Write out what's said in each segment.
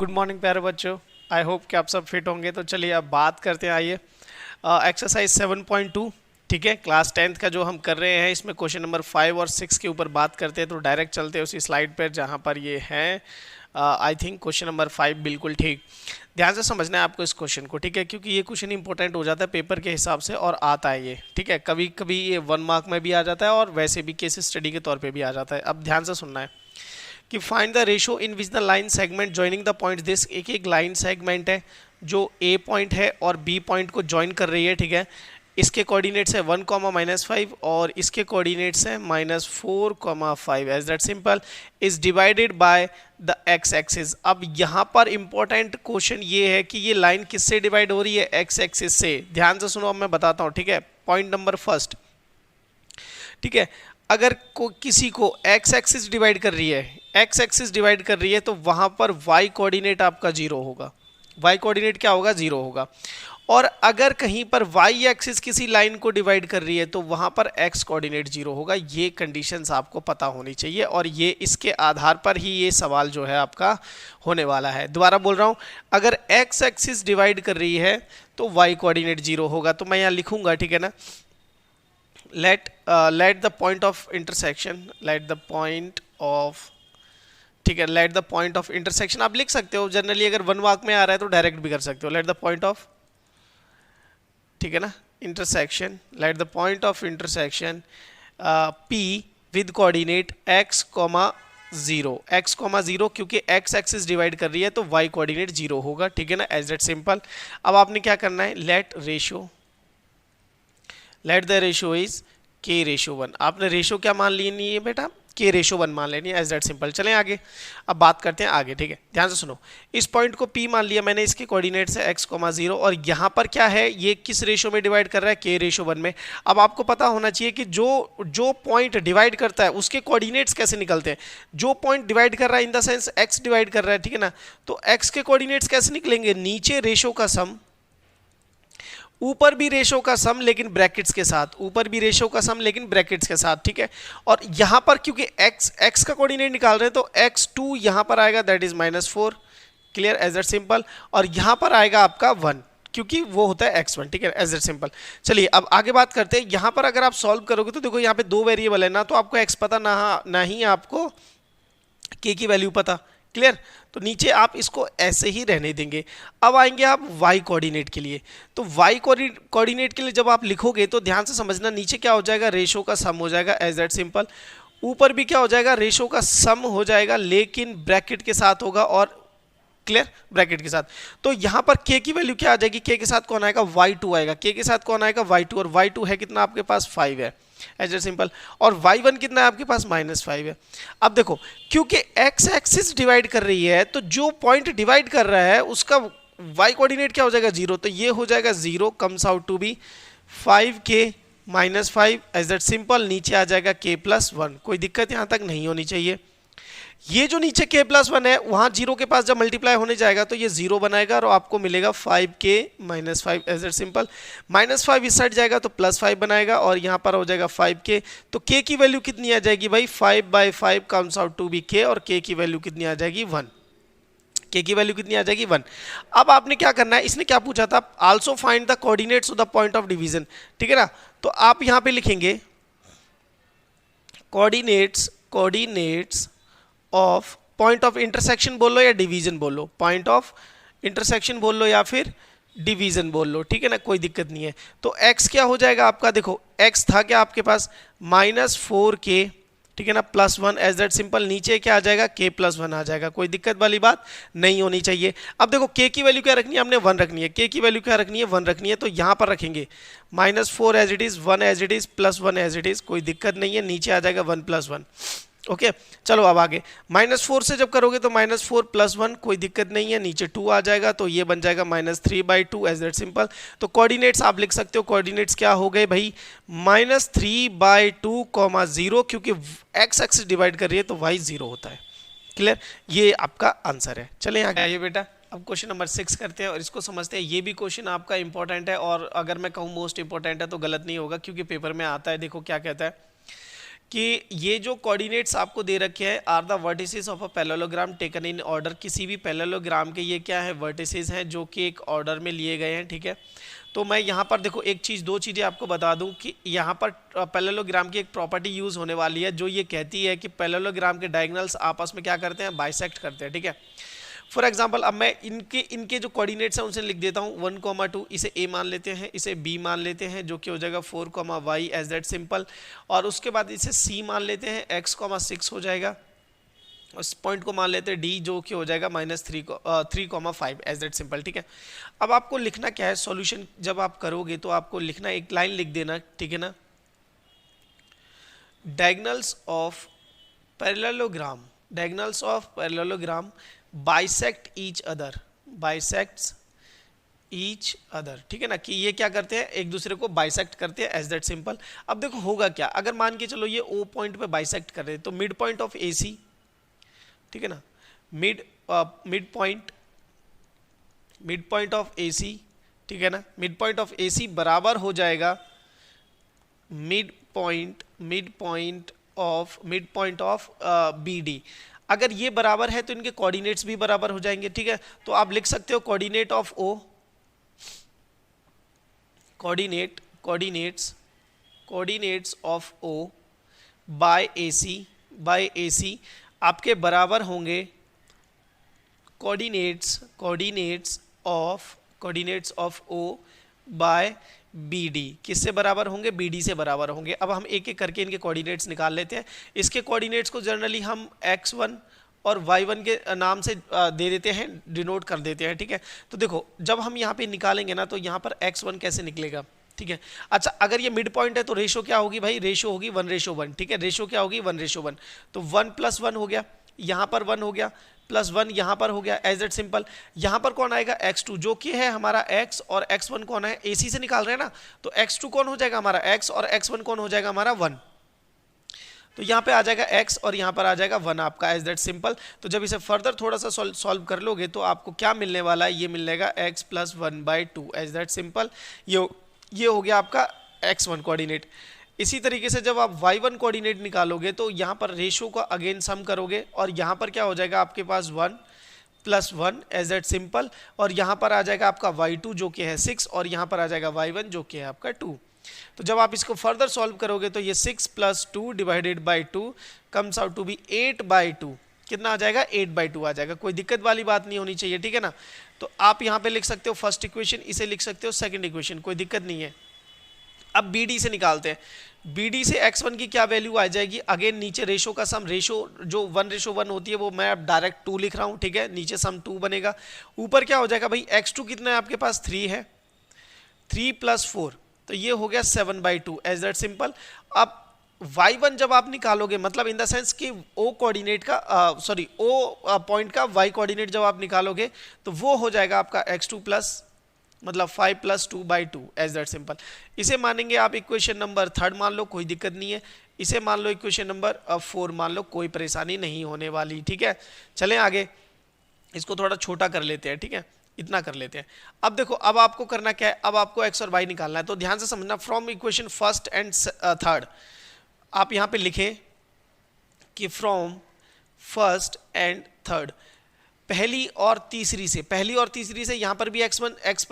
Good morning प्यारे बच्चों। I hope कि आप सब फिट होंगे। तो चलिए अब बात करते हैं। आइए एक्सरसाइज 7.2, ठीक है, क्लास 10th का जो हम कर रहे हैं, इसमें क्वेश्चन नंबर 5 और 6 के ऊपर बात करते हैं। तो डायरेक्ट चलते हैं उसी स्लाइड पर जहां पर ये हैं। आई थिंक क्वेश्चन नंबर 5 बिल्कुल ठीक। ध्यान से समझना है आपको इस क्वेश्चन को, ठीक है, क्योंकि ये क्वेश्चन इंपॉर्टेंट हो जाता है पेपर के हिसाब से और आता है ये, ठीक है। कभी कभी ये 1 मार्क में भी आ जाता है और वैसे भी केस स्टडी के तौर पे भी आ जाता है। अब ध्यान से सुनना है कि find the ratio in which the line segment joining the point this. एक एक लाइन सेगमेंट है जो ए पॉइंट है और बी पॉइंट को ज्वाइन कर रही है, ठीक है। इसके कोऑर्डिनेट्स है 1, -5 और इसके कोऑर्डिनेट्स है -4, 5। As that simple is divided by the x axis. अब यहाँ पर इंपॉर्टेंट क्वेश्चन ये है कि ये लाइन किससे डिवाइड हो रही है? एक्स एक्सिस से। ध्यान से सुनो, अब मैं बताता हूँ, ठीक है। पॉइंट नंबर फर्स्ट, ठीक है, अगर किसी को एक्स एक्सिस डिवाइड कर रही है, एक्स एक्सिस डिवाइड कर रही है, तो वहां पर वाई कोऑर्डिनेट आपका 0 होगा। वाई कोऑर्डिनेट क्या होगा? 0 होगा। और अगर कहीं पर वाई एक्सिस किसी लाइन को डिवाइड कर रही है तो वहां पर एक्स कोऑर्डिनेट 0 होगा। ये कंडीशंस आपको पता होनी चाहिए और ये इसके आधार पर ही ये सवाल जो है आपका होने वाला है। दोबारा बोल रहा हूं, अगर एक्स एक्सिस डिवाइड कर रही है तो वाई कोऑर्डिनेट 0 होगा। तो मैं यहां लिखूंगा, ठीक है ना, let the point of intersection, let the point of, ठीक है, let the point of intersection आप लिख सकते हो। जनरली अगर 1 मार्क में आ रहा है तो डायरेक्ट भी कर सकते हो। let the point of, ठीक है ना, intersection, let the point of intersection P with coordinate x, 0, x, 0, क्योंकि x एक्सिस डिवाइड कर रही है तो y कोऑर्डिनेट 0 होगा, ठीक है ना, एज दैट सिंपल। अब आपने क्या करना है, let the ratio is k ratio 1। आपने रेशो क्या मान लेनी है बेटा? k रेशो 1 मान लेनी है, एज दैट सिंपल। चलें आगे, अब बात करते हैं आगे, ठीक है। ध्यान से सुनो, इस पॉइंट को p मान लिया मैंने, इसके कोऑर्डिनेट्स है x, 0 और यहाँ पर क्या है, ये किस रेशो में डिवाइड कर रहा है? k रेशो 1 में। अब आपको पता होना चाहिए कि जो पॉइंट डिवाइड करता है उसके कोऑर्डिनेट्स कैसे निकलते हैं। जो पॉइंट डिवाइड कर रहा है in the sense x divide कर रहा है, ठीक है ना, तो x के कोऑर्डिनेट्स कैसे निकलेंगे? नीचे रेशो का सम, ऊपर भी रेशो का सम लेकिन ब्रैकेट्स के साथ, ऊपर भी रेशो का सम लेकिन ब्रैकेट्स के साथ, ठीक है। और यहां पर क्योंकि x का कोऑर्डिनेट निकाल रहे हैं तो x2 यहां पर आएगा, that is -4, clear, as that simple. और यहां पर आएगा आपका 1 क्योंकि वो होता है x1, ठीक है, एज दैट सिंपल। चलिए अब आगे बात करते हैं। यहां पर अगर आप सॉल्व करोगे तो देखो यहाँ पे 2 वेरिएबल है ना, तो आपको x पता ना ही आपको k की वैल्यू पता, क्लियर। तो नीचे आप इसको ऐसे ही रहने देंगे। अब आएंगे आप y कोऑर्डिनेट के लिए। तो y कोऑर्डिनेट के लिए जब आप लिखोगे तो ध्यान से समझना, नीचे क्या हो जाएगा? रेशो का सम हो जाएगा, एज दैट सिंपल। ऊपर भी क्या हो जाएगा? रेशो का सम हो जाएगा लेकिन ब्रैकेट के साथ होगा, और क्लियर, ब्रैकेट के साथ। तो यहां पर k की वैल्यू क्या आ जाएगी? k के साथ कौन आएगा? y2 आएगा। k के साथ कौन आएगा? y2, और y2 है कितना आपके पास? 5 है, एज ए सिंपल। और y1 कितना है आपके पास? -5 है। अब देखो, क्योंकि x एक्सिस डिवाइड कर रही है तो जो पॉइंट डिवाइड कर रहा है उसका y कोऑर्डिनेट क्या हो जाएगा? 0। तो ये हो जाएगा 0, comes out to be 5k -5, as that simple. नीचे आ जाएगा k+1। कोई दिक्कत यहां तक नहीं होनी चाहिए। ये जो नीचे k+1 है वहां 0 के पास जब मल्टीप्लाई होने जाएगा तो ये 0 बनाएगा और आपको मिलेगा 5k -5, एज ए सिंपल। -5 इस साइड जाएगा तो +5 बनाएगा और यहाँ पर हो जाएगा 5k। तो k की वैल्यू कितनी आ जाएगी भाई? 5/5 comes out to be k, और k की वैल्यू कितनी आ जाएगी? 1। k की वैल्यू कितनी आ जाएगी? 1। अब आपने क्या करना है, इसने क्या पूछा था? Also find the coordinates of the point of division, ठीक है ना। तो आप यहाँ पे लिखेंगे coordinates of point of intersection बोल लो या डिवीजन बोल लो, पॉइंट ऑफ इंटरसेक्शन बोल लो या फिर डिवीजन बोल लो, ठीक है ना, कोई दिक्कत नहीं है। तो x क्या हो जाएगा आपका? देखो x था क्या आपके पास? -4k, ठीक है ना, +1, एज दैट सिंपल। नीचे क्या आ जाएगा? k+1 आ जाएगा। कोई दिक्कत वाली बात नहीं होनी चाहिए। अब देखो k की वैल्यू क्या रखनी है? हमने 1 रखनी है। k की वैल्यू क्या रखनी है? 1 रखनी है। तो यहां पर रखेंगे -4 as it is, 1 as it is, +1 as it is, कोई दिक्कत नहीं है। नीचे आ जाएगा 1 + 1, ओके। चलो अब आगे, -4 से जब करोगे तो -4 + 1, कोई दिक्कत नहीं है। नीचे 2 आ जाएगा तो ये बन जाएगा -3/2, एज दैट सिंपल। तो कोऑर्डिनेट्स आप लिख सकते हो, कोऑर्डिनेट्स क्या हो गए भाई? -3/2, 0, क्योंकि x एक्सिस डिवाइड कर रही है तो y 0 होता है, क्लियर। ये आपका आंसर है। चलें आगे आइए बेटा, अब क्वेश्चन नंबर 6 करते हैं और इसको समझते हैं। ये भी क्वेश्चन आपका इंपॉर्टेंट है और अगर मैं कहूँ मोस्ट इंपॉर्टेंट है तो गलत नहीं होगा क्योंकि पेपर में आता है। देखो क्या कहता है, कि ये जो कोऑर्डिनेट्स आपको दे रखे हैं are the vertices of a parallelogram taken in order, किसी भी पैरेललोग्राम के ये क्या है, वर्टिसेस हैं जो कि एक ऑर्डर में लिए गए हैं, ठीक है। तो मैं यहाँ पर देखो एक चीज़, दो चीज़ें आपको बता दूं कि यहाँ पर पैरेललोग्राम की एक प्रॉपर्टी यूज़ होने वाली है जो ये कहती है कि पैरेललोग्राम के डायगोनल्स आपस में क्या करते हैं, बाइसेक्ट करते हैं, ठीक है। फॉर एग्जाम्पल अब मैं इनके जो कोऑर्डिनेट्स हैं उनसे लिख देता हूँ 1,2, इसे ए मान लेते हैं, इसे बी मान लेते हैं जो कि हो जाएगा 4,y एज दैट सिंपल, और उसके बाद इसे सी मान लेते हैं, x,6 हो जाएगा, उस पॉइंट को मान लेते हैं डी जो कि हो जाएगा -3,5 एज दैट सिंपल, ठीक है। अब आपको लिखना क्या है, सॉल्यूशन जब आप करोगे तो आपको लिखना, एक लाइन लिख देना, ठीक है ना, diagonals of parallelogram bisect each other, ठीक है ना, कि ये क्या करते हैं, एक दूसरे को बाइसेक्ट करते हैं एज दैट सिंपल। अब देखो होगा क्या, अगर मान के चलो ये ओ पॉइंट पे बाइसेक्ट कर रहे हैं तो मिड पॉइंट ऑफ AC, ठीक है ना, मिड पॉइंट ऑफ AC, ठीक है ना, मिड पॉइंट ऑफ AC बराबर हो जाएगा मिड पॉइंट ऑफ BD। अगर ये बराबर है तो इनके कोऑर्डिनेट्स भी बराबर हो जाएंगे, ठीक है। तो आप लिख सकते हो coordinate of O, coordinates of O by AC आपके बराबर होंगे coordinates of O by BD। किससे बराबर होंगे, BD से बराबर होंगे। अब हम एक एक करके इनके कोऑर्डिनेट्स निकाल लेते हैं। इसके कोऑर्डिनेट्स को जनरली हम x1 और y1 के नाम से दे देते हैं, डिनोट कर देते हैं, ठीक है। तो देखो जब हम यहाँ पे निकालेंगे ना तो यहाँ पर x1 कैसे निकलेगा, ठीक है। अच्छा अगर ये मिड पॉइंट है तो रेशो क्या होगी भाई, रेशो होगी 1:1, ठीक है। रेशो क्या होगी 1:1, तो 1 + 1 हो गया, यहाँ पर 1 हो गया, +1 यहाँ पर हो गया एज दैट सिंपल। यहाँ पर कौन आएगा, x2 जो कि है हमारा x, और x1 कौन है, AC से निकाल रहे हैं ना, तो x2 कौन हो जाएगा हमारा x, और x1 कौन हो जाएगा हमारा 1। तो यहाँ पे आ जाएगा x और यहाँ पर आ जाएगा 1 आपका एज दैट सिंपल। तो जब इसे फर्दर थोड़ा सा सॉल्व कर लोगे तो आपको क्या मिलने वाला है, ये मिलेगा x + 1/2 एज दैट सिंपल। ये हो गया आपका x1 कोऑर्डिनेट। इसी तरीके से जब आप y1 कोऑर्डिनेट निकालोगे तो यहाँ पर रेशो का अगेन सम करोगे और यहाँ पर क्या हो जाएगा आपके पास 1 + 1 एज दैट सिंपल, और यहाँ पर आ जाएगा आपका y2 जो कि है 6 और यहाँ पर आ जाएगा y1 जो कि है आपका 2। तो जब आप इसको फर्दर सॉल्व करोगे तो ये 6 + 2 / 2 कम्स आउट टू बी 8/2। कितना आ जाएगा, 8/2 आ जाएगा। कोई दिक्कत वाली बात नहीं होनी चाहिए, ठीक है ना। तो आप यहाँ पे लिख सकते हो फर्स्ट इक्वेशन, इसे लिख सकते हो सेकंड इक्वेशन, कोई दिक्कत नहीं है। अब BD से निकालते हैं, BD से x1 की क्या वैल्यू आ जाएगी, अगेन नीचे रेशो का सम, रेशो जो 1:1 होती है वो मैं अब डायरेक्ट 2 लिख रहा हूँ, ठीक है। नीचे सम 2 बनेगा, ऊपर क्या हो जाएगा भाई, x2 कितना है आपके पास 3 है, 3 + 4 तो ये हो गया 7/2 एज दैट सिंपल। अब y1 जब आप निकालोगे, मतलब इन द सेंस कि O कोऑर्डिनेट का O पॉइंट का y कोऑर्डिनेट जब आप निकालोगे तो वो हो जाएगा आपका x2 प्लस मतलब 5 + 2/2 एज दैट सिंपल। इसे मानेंगे आप इक्वेशन नंबर 3 मान लो, कोई दिक्कत नहीं है। इसे मान लो इक्वेशन नंबर 4 मान लो, कोई परेशानी नहीं होने वाली, ठीक है। चलें आगे, इसको थोड़ा छोटा कर लेते हैं, ठीक है, इतना कर लेते हैं। अब देखो अब आपको करना क्या है, अब आपको x और y निकालना है। तो ध्यान से समझना, from equation first and third आप यहाँ पे लिखें कि फ्रॉम फर्स्ट एंड थर्ड, पहली और तीसरी से यहाँ पर भी x1 x +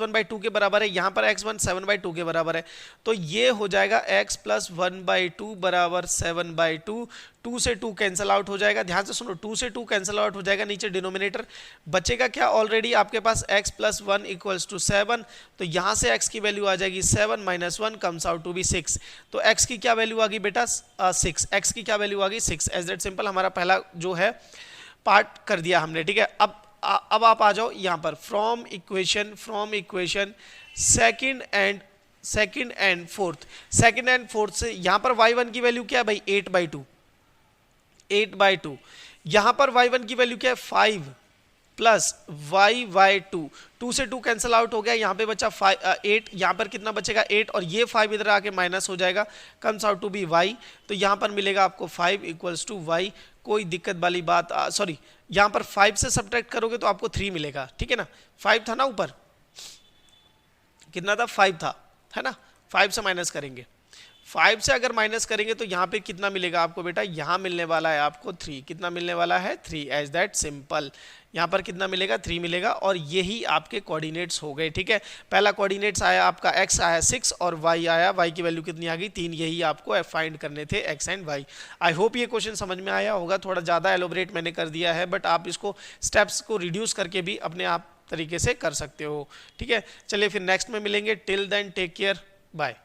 1/2 के बराबर है, यहाँ पर x1 7/2 के बराबर है। तो ये हो जाएगा x + 1/2 बराबर 7/2। 2 से 2 कैंसिल आउट हो जाएगा, ध्यान से सुनो, 2 से 2 कैंसिल आउट हो जाएगा, नीचे डिनोमिनेटर बचेगा क्या, ऑलरेडी आपके पास x + 1 = 7। तो यहाँ से x की वैल्यू आ जाएगी 7 - 1 कम्स आउट टू बी 6। तो x की क्या वैल्यू आ गई बेटा 6, x की क्या वैल्यू आ गई 6 एज दैट सिंपल। हमारा पहला जो है पार्ट कर दिया हमने, ठीक है। अब आप आ जाओ यहाँ पर, from equation second and fourth से यहाँ पर y1 की वैल्यू क्या है भाई 8/2। यहाँ पर y1 की वैल्यू क्या है 5 + y/2। 2 से 2 कैंसिल आउट हो गया, यहाँ पे बचा 8, यहाँ पर कितना बचेगा 8 और ये 5 इधर आके माइनस हो जाएगा, comes out to be y। तो यहाँ पर मिलेगा आपको 5 = y। कोई दिक्कत वाली बात, सॉरी यहाँ पर 5 से सब्ट्रैक्ट करोगे तो आपको 3 मिलेगा, ठीक है ना। 5 था ना ऊपर, कितना था 5 था, है ना, 5 से माइनस करेंगे, 5 से अगर माइनस करेंगे तो यहाँ पे कितना मिलेगा आपको बेटा, यहाँ मिलने वाला है आपको 3, कितना मिलने वाला है 3, एज दैट सिंपल। यहाँ पर कितना मिलेगा 3 मिलेगा, और यही आपके कोऑर्डिनेट्स हो गए। ठीक है, पहला कोऑर्डिनेट्स आया आपका x आया 6 और y आया, y की वैल्यू कितनी आ गई 3, यही आपको फाइंड करने थे x and y। I hope ये क्वेश्चन समझ में आया होगा, थोड़ा ज़्यादा एलोबरेट मैंने कर दिया है, बट आप इसको स्टेप्स को रिड्यूस करके भी अपने आप तरीके से कर सकते हो। ठीक है, चलिए फिर नेक्स्ट में मिलेंगे, till then take care, bye.